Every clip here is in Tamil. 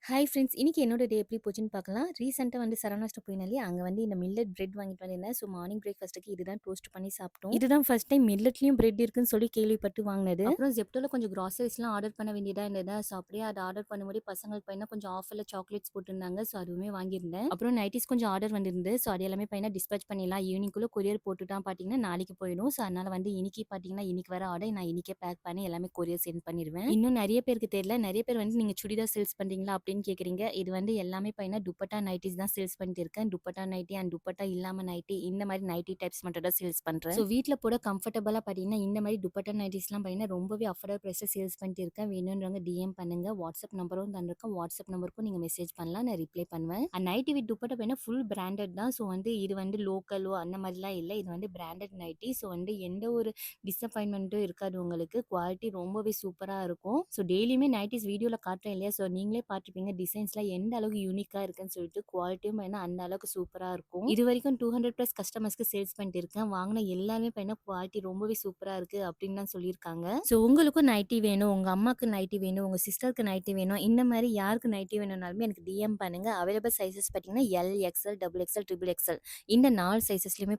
Hi friends. இன்னைக்கு என்னோட டே எப்படி போச்சுன்னு பார்க்கலாம். ரீசென்ட்டா சரவணா ஸ்டோர் போயிருந்தேன் இல்லையா, அங்க இந்த மில்லட் பிரெட் வாங்கிட்டு வந்திருந்தேன். ஸோ மார்னிங் பிரேக்ஃபாஸ்ட்டுக்கு இதுதான் டோஸ்ட் பண்ணி சாப்பிட்டோம். இதுதான் ஃபர்ஸ்ட் டைம் மில்லட்லயும் பிரெட் இருக்குன்னு சொல்லி கேள்விப்பட்டு வாங்கினது. அப்புறம் ஜெப்டோல கொஞ்சம் கிராசரிஸ்லாம் ஆர்டர் பண்ண வேண்டியதா இருந்தது. ஸோ அப்படியே அதை ஆர்டர் பண்ணும்போது பசங்களுக்கு கொஞ்சம் ஆஃபர்ல சாக்லேட்ஸ் போட்டிருந்தாங்க. ஸோ அதுவுமே வாங்கியிருந்தேன். அப்புறம் நைட்டிஸ் கொஞ்சம் ஆர்டர் வந்திருந்து. ஸோ அது எல்லாமே டிஸ்பேச் பண்ணிடலாம். ஈவினிங்குள்ள கொரியர் போட்டுட்டா பார்த்தீங்கன்னா நாளைக்கு போயிடும். ஸோ அதனால இன்னைக்கு பார்த்தீங்கன்னா இன்னைக்கு வர ஆர்டர் நான் இன்னைக்கே பேக் பண்ணி எல்லாமே கொரியர் சென்ட் பண்ணிடுவேன். இன்னும் நிறைய பேருக்கு தெரியல. நிறைய பேர் நீங்க சுடிதார் சேல்ஸ் பண்றீங்களா அப்படின்னு கேக்குறீங்க. இது எல்லாமே துப்பட்டா நைட்டிஸ் தான் சேல்ஸ் பண்ணிட்டு இருக்கேன். துப்பட்டா நைட்டி அண்ட் துப்பட்டா இல்லாம நைட்டி இந்த மாதிரி நைட்டி டைப்ஸ் மட்டும் தான் சேல்ஸ் பண்றேன். ஸோ வீட்ல போட கம்ஃபர்டபுளா பாத்தீங்கன்னா இந்த மாதிரி துப்பட்டா நைட்டிஸ்லாம் ரொம்பவே அஃபோர்டபுள் பிரைஸ்ல சேல்ஸ் பண்ணிட்டு இருக்கேன். வேணும்ன்றவங்க டிஎம் பண்ணுங்க. வாட்ஸ்அப் நம்பரும் தந்திருக்கேன். வாட்ஸ்அப் நம்பருக்கும் நீங்க மெசேஜ் பண்ணலாம். நான் ரிப்ளை பண்ணுவேன். And nightie with dupatta full branded தான். ஸோ இது லோக்கலோ அந்த மாதிரிலாம் இல்லை. இது பிராண்டட் நைட்டி. ஸோ எந்த ஒரு டிசப்பாயின்மெண்ட்டும் இருக்காது. உங்களுக்கு குவாலிட்டி ரொம்பவே சூப்பரா இருக்கும். ஸோ டெய்லியுமே நைட்டிஸ் வீடியோல காட்டுறேன் இல்லையா, ஸோ நீங்களே பார்த்துப்பீங்க டிசைன்ஸ்லாம் எந்த அளவுக்கு யூனிக்கா இருக்குன்னு சொல்லிட்டு. குவாலிட்டியும் அந்த அளவுக்கு சூப்பரா இருக்கும். இது வரைக்கும் 200+ கஸ்டமர்ஸ்க்கு சேல்ஸ் பண்ணிட்டு இருக்கேன். வாங்கின எல்லாருமே குவாலிட்டி ரொம்பவே சூப்பரா இருக்கு அப்படின்னு தான் சொல்லியிருக்காங்க. ஸோ உங்களுக்கும் நைட்டி வேணும், உங்க அம்மாக்கு நைட்டி வேணும், உங்க சிஸ்டருக்கு நைட்டி வேணும், இந்த மாதிரி யாருக்கு நைட்டி வேணும்னாலுமே எனக்கு டிஎம் பண்ணுங்க. அவைலபிள் சைஸஸ் பார்த்தீங்கன்னா L, XL, double XL, triple XL இந்த 4 சைஸஸ்லயுமே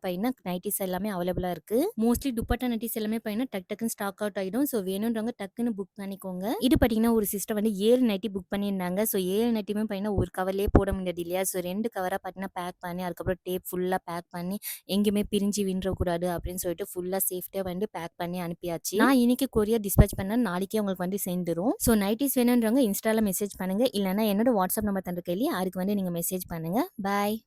நைட்டிஸ் எல்லாமே அவைலபிளா இருக்கு. மோஸ்ட்லி துப்பட்டா நைட்டிஸ் எல்லாமே டக் டக்குன்னு ஸ்டாக் அவுட் ஆயிடும். ஸோ வேணும்ன்றவங்க டக்குன்னு புக் பண்ணிக்கோங்க. இது பார்த்தீங்கன்னா ஒரு சிஸ்டர் 7 நைட்டி புக் பண்ணியிருந்தாங்க. ஸோ 7 நைட்டியுமே ஒரு கவர்லேயே போட முடியாது இல்லையா, ஸோ 2 கவராக பார்த்தீங்கன்னா பேக் பண்ணி அதுக்கப்புறம் டேப் ஃபுல்லாக பேக் பண்ணி எங்கேயுமே பிரிஞ்சு வின்றக்கூடாது அப்படின்னு சொல்லிட்டு ஃபுல்லாக சேஃப்டியாக பேக் பண்ணி அனுப்பியாச்சு. நான் இன்னைக்கு கொரியர் டிஸ்பேச் பண்ண நாளைக்கே உங்களுக்கு சேர்ந்துரும். ஸோ நைட்டிஸ் வேணுன்றவங்க இன்ஸ்டால மெசேஜ் பண்ணுங்க. இல்லைன்னா என்னோட வாட்ஸ்அப் நம்பர் தந்திருக்கேன் இல்லையா, அதுக்கு நீங்க மெசேஜ் பண்ணுங்க. பாய்.